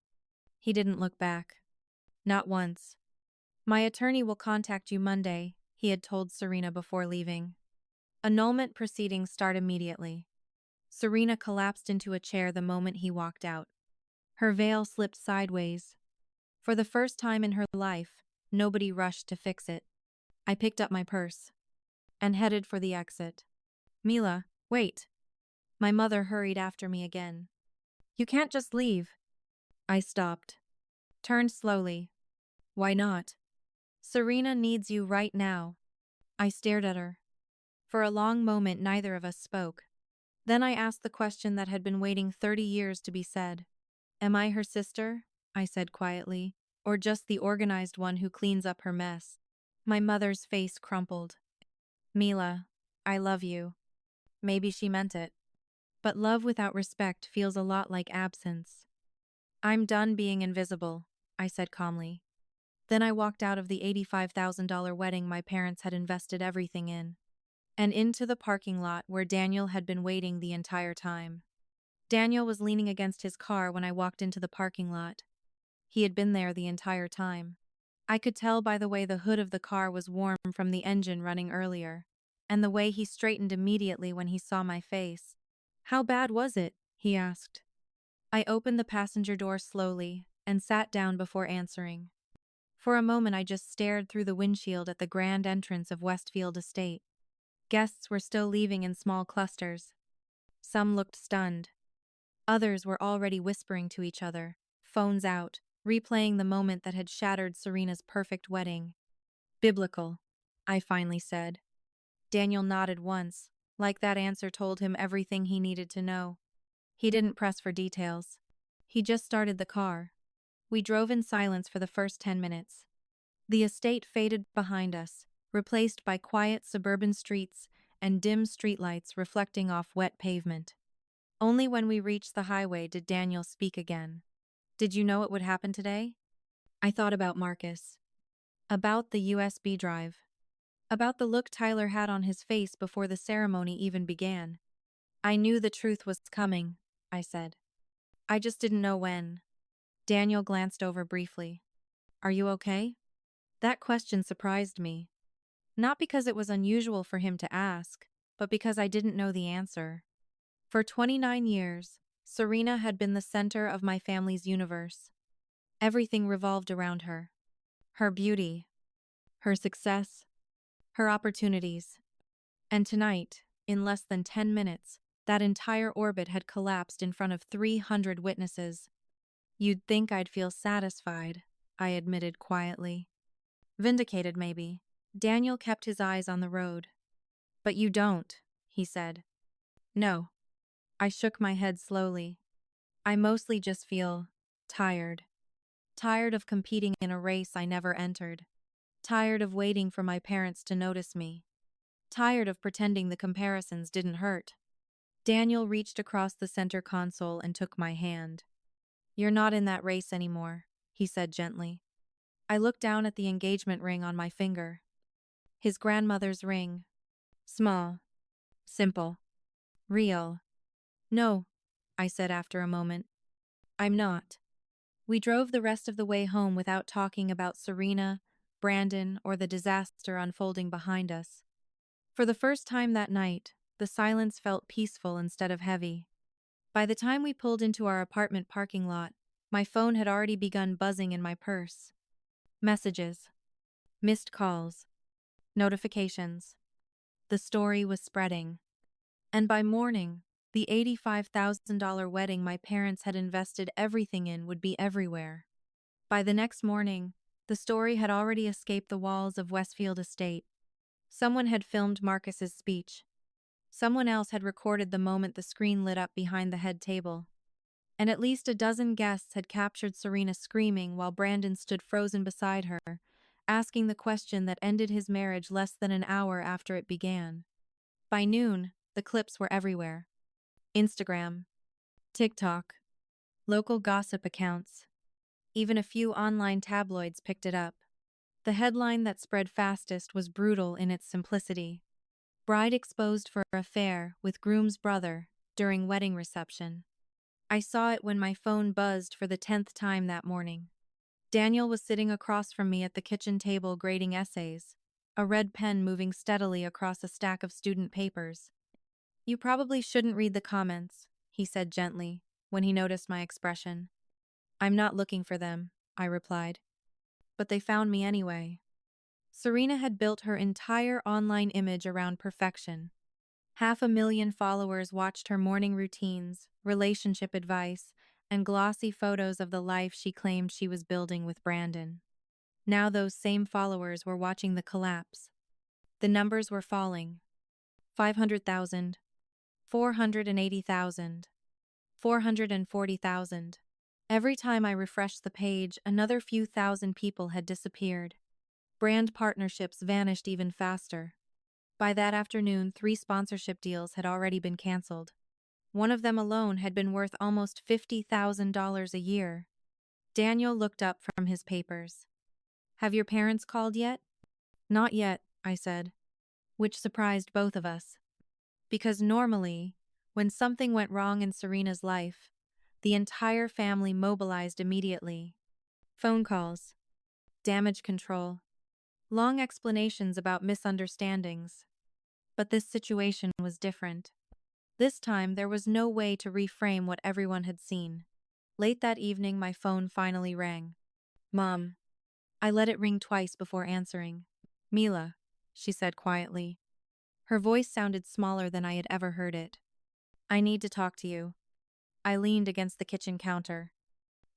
He didn't look back. Not once. My attorney will contact you Monday, he had told Serena before leaving. Annulment proceedings start immediately. Serena collapsed into a chair the moment he walked out. Her veil slipped sideways. For the first time in her life, nobody rushed to fix it. I picked up my purse and headed for the exit. Mila, wait. My mother hurried after me again. You can't just leave. I stopped. Turned slowly. Why not? Serena needs you right now. I stared at her. For a long moment neither of us spoke. Then I asked the question that had been waiting 30 years to be said. Am I her sister? I said quietly. Or just the organized one who cleans up her mess? My mother's face crumpled. Mila, I love you. Maybe she meant it. But love without respect feels a lot like absence. I'm done being invisible, I said calmly. Then I walked out of the $85,000 wedding my parents had invested everything in, and into the parking lot where Daniel had been waiting the entire time. Daniel was leaning against his car when I walked into the parking lot. He had been there the entire time. I could tell by the way the hood of the car was warm from the engine running earlier, and the way he straightened immediately when he saw my face. How bad was it? He asked. I opened the passenger door slowly and sat down before answering. For a moment I just stared through the windshield at the grand entrance of Westfield Estate. Guests were still leaving in small clusters. Some looked stunned. Others were already whispering to each other, phones out, replaying the moment that had shattered Serena's perfect wedding. Biblical, I finally said. Daniel nodded once, like that answer told him everything he needed to know. He didn't press for details. He just started the car. We drove in silence for the first 10 minutes. The estate faded behind us, replaced by quiet suburban streets and dim streetlights reflecting off wet pavement. Only when we reached the highway did Daniel speak again. Did you know it would happen today? I thought about Marcus. About the USB drive. About the look Tyler had on his face before the ceremony even began. I knew the truth was coming, I said. I just didn't know when. Daniel glanced over briefly. Are you okay? That question surprised me. Not because it was unusual for him to ask, but because I didn't know the answer. For 29 years, Serena had been the center of my family's universe. Everything revolved around her. Her beauty, her success, her opportunities. And tonight, in less than 10 minutes, that entire orbit had collapsed in front of 300 witnesses. You'd think I'd feel satisfied, I admitted quietly. Vindicated, maybe. Daniel kept his eyes on the road. But you don't, he said. No. I shook my head slowly. I mostly just feel tired. Tired of competing in a race I never entered. Tired of waiting for my parents to notice me. Tired of pretending the comparisons didn't hurt. Daniel reached across the center console and took my hand. You're not in that race anymore, he said gently. I looked down at the engagement ring on my finger. His grandmother's ring. Small. Simple. Real. No, I said after a moment. I'm not. We drove the rest of the way home without talking about Serena, Brandon, or the disaster unfolding behind us. For the first time that night, the silence felt peaceful instead of heavy. By the time we pulled into our apartment parking lot, my phone had already begun buzzing in my purse. Messages. Missed calls. Notifications. The story was spreading. And by morning, the $85,000 wedding my parents had invested everything in would be everywhere. By the next morning, the story had already escaped the walls of Westfield Estate. Someone had filmed Marcus's speech. Someone else had recorded the moment the screen lit up behind the head table. And at least a dozen guests had captured Serena screaming while Brandon stood frozen beside her, asking the question that ended his marriage less than an hour after it began. By noon, the clips were everywhere. Instagram, TikTok, local gossip accounts. Even a few online tabloids picked it up. The headline that spread fastest was brutal in its simplicity. Bride exposed for affair with groom's brother during wedding reception. I saw it when my phone buzzed for the 10th time that morning. Daniel was sitting across from me at the kitchen table grading essays, a red pen moving steadily across a stack of student papers. You probably shouldn't read the comments, he said gently, when he noticed my expression. I'm not looking for them, I replied. But they found me anyway. Serena had built her entire online image around perfection. 500,000 followers watched her morning routines, relationship advice, and glossy photos of the life she claimed she was building with Brandon. Now those same followers were watching the collapse. The numbers were falling. 500,000, 480,000, 440,000. Every time I refreshed the page, another few thousand people had disappeared. Brand partnerships vanished even faster. By that afternoon, 3 sponsorship deals had already been canceled. One of them alone had been worth almost $50,000 a year. Daniel looked up from his papers. Have your parents called yet? Not yet, I said, which surprised both of us. Because normally, when something went wrong in Serena's life, the entire family mobilized immediately. Phone calls, damage control, long explanations about misunderstandings. But this situation was different. This time, there was no way to reframe what everyone had seen. Late that evening, my phone finally rang. Mom. I let it ring twice before answering. Mila, she said quietly. Her voice sounded smaller than I had ever heard it. I need to talk to you. I leaned against the kitchen counter.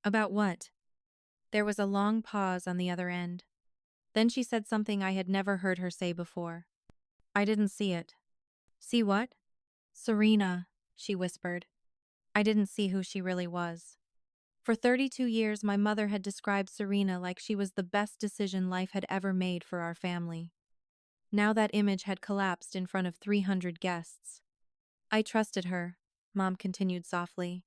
About what? There was a long pause on the other end. Then she said something I had never heard her say before. I didn't see it. See what? Serena, she whispered. I didn't see who she really was. For 32 years, my mother had described Serena like she was the best decision life had ever made for our family. Now that image had collapsed in front of 300 guests. I trusted her, Mom continued softly.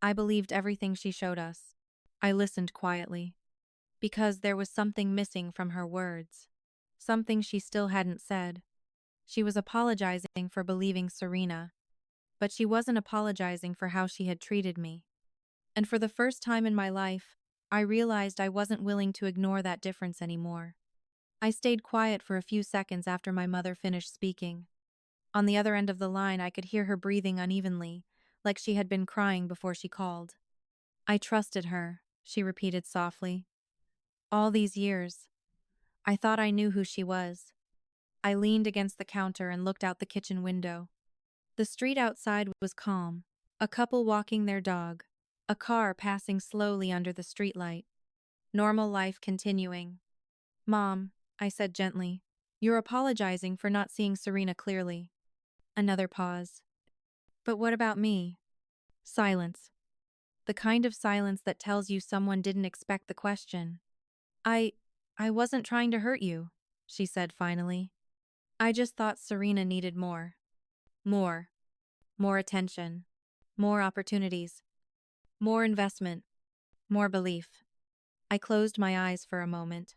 I believed everything she showed us. I listened quietly. Because there was something missing from her words. Something she still hadn't said. She was apologizing for believing Serena. But she wasn't apologizing for how she had treated me. And for the first time in my life, I realized I wasn't willing to ignore that difference anymore. I stayed quiet for a few seconds after my mother finished speaking. On the other end of the line, I could hear her breathing unevenly, like she had been crying before she called. I trusted her, she repeated softly. All these years, I thought I knew who she was. I leaned against the counter and looked out the kitchen window. The street outside was calm, a couple walking their dog, a car passing slowly under the streetlight. Normal life continuing. Mom, I said gently, you're apologizing for not seeing Serena clearly. Another pause. But what about me? Silence. The kind of silence that tells you someone didn't expect the question. I wasn't trying to hurt you, she said finally. I just thought Serena needed more. More. More attention. More opportunities. More investment. More belief. I closed my eyes for a moment.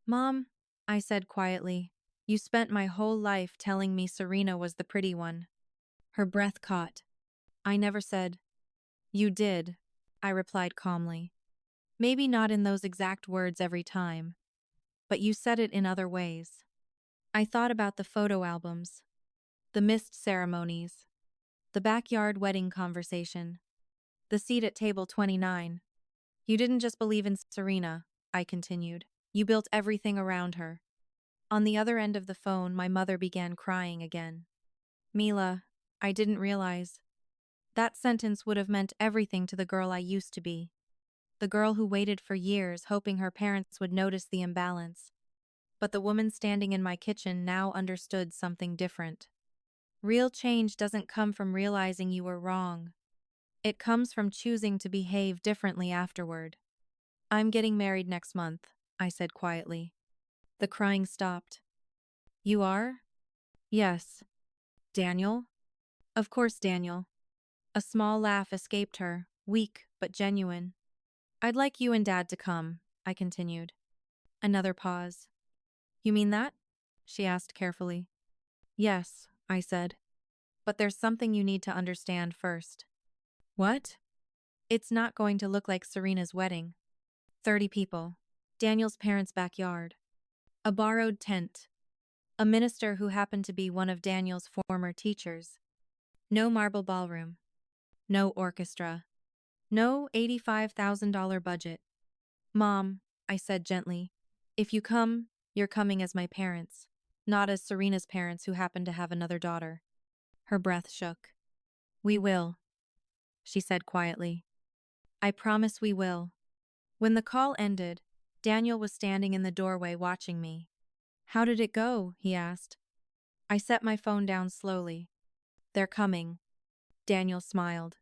Mom, I said quietly, you spent my whole life telling me Serena was the pretty one. Her breath caught. I never said. You did, I replied calmly. Maybe not in those exact words every time, but you said it in other ways. I thought about the photo albums, the missed ceremonies, the backyard wedding conversation, the seat at table 29. You didn't just believe in Serena, I continued. You built everything around her. On the other end of the phone, my mother began crying again. Mila, I didn't realize. That sentence would have meant everything to the girl I used to be. The girl who waited for years hoping her parents would notice the imbalance. But the woman standing in my kitchen now understood something different. Real change doesn't come from realizing you were wrong. It comes from choosing to behave differently afterward. I'm getting married next month, I said quietly. The crying stopped. You are? Yes. Daniel? Of course, Daniel. A small laugh escaped her, weak but genuine. I'd like you and Dad to come, I continued. Another pause. You mean that? She asked carefully. Yes, I said. But there's something you need to understand first. What? It's not going to look like Serena's wedding. 30 people. Daniel's parents' backyard. A borrowed tent. A minister who happened to be one of Daniel's former teachers. No marble ballroom. No orchestra. No $85,000 budget. Mom, I said gently, if you come, you're coming as my parents, not as Serena's parents who happen to have another daughter. Her breath shook. We will, she said quietly. I promise we will. When the call ended, Daniel was standing in the doorway watching me. How did it go? He asked. I set my phone down slowly. They're coming. Daniel smiled.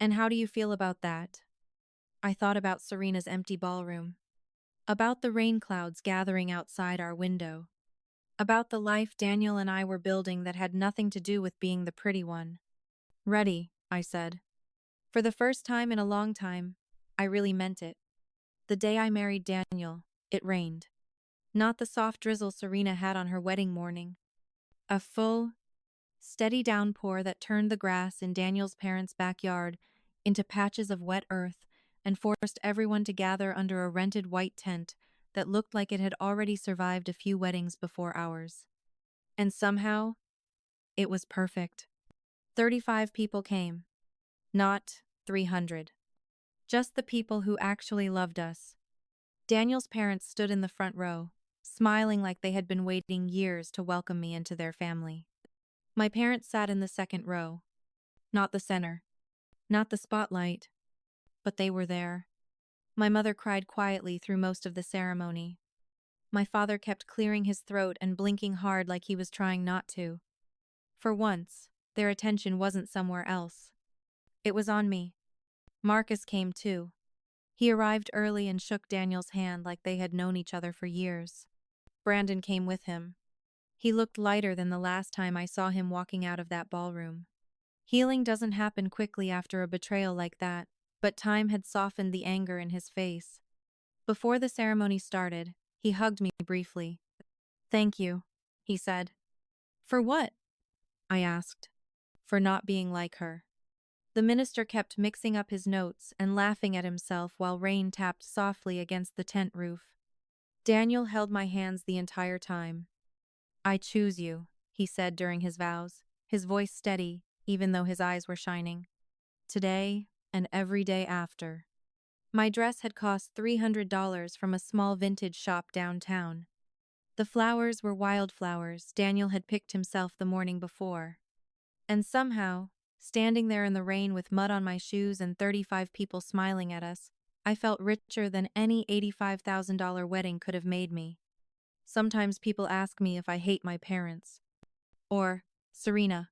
And how do you feel about that? I thought about Serena's empty ballroom. About the rain clouds gathering outside our window. About the life Daniel and I were building that had nothing to do with being the pretty one. Ready, I said. For the first time in a long time, I really meant it. The day I married Daniel, it rained. Not the soft drizzle Serena had on her wedding morning. A full, steady downpour that turned the grass in Daniel's parents' backyard into patches of wet earth and forced everyone to gather under a rented white tent that looked like it had already survived a few weddings before ours. And somehow, it was perfect. 35 people came. Not 300. Just the people who actually loved us. Daniel's parents stood in the front row, smiling like they had been waiting years to welcome me into their family. My parents sat in the second row. Not the center. Not the spotlight. But they were there. My mother cried quietly through most of the ceremony. My father kept clearing his throat and blinking hard like he was trying not to. For once, their attention wasn't somewhere else. It was on me. Marcus came too. He arrived early and shook Daniel's hand like they had known each other for years. Brandon came with him. He looked lighter than the last time I saw him walking out of that ballroom. Healing doesn't happen quickly after a betrayal like that, but time had softened the anger in his face. Before the ceremony started, he hugged me briefly. "Thank you," he said. "For what?" I asked. "For not being like her." The minister kept mixing up his notes and laughing at himself while rain tapped softly against the tent roof. Daniel held my hands the entire time. "I choose you," he said during his vows, his voice steady, even though his eyes were shining. "Today and every day after." My dress had cost $300 from a small vintage shop downtown. The flowers were wildflowers Daniel had picked himself the morning before. And somehow, standing there in the rain with mud on my shoes and 35 people smiling at us, I felt richer than any $85,000 wedding could have made me. Sometimes people ask me if I hate my parents. Or, Serena,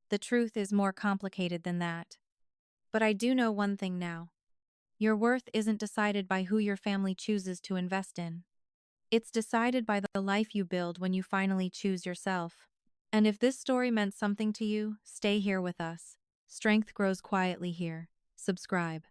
the truth is more complicated than that. But I do know one thing now. Your worth isn't decided by who your family chooses to invest in. It's decided by the life you build when you finally choose yourself. And if this story meant something to you, stay here with us. Strength grows quietly here. Subscribe.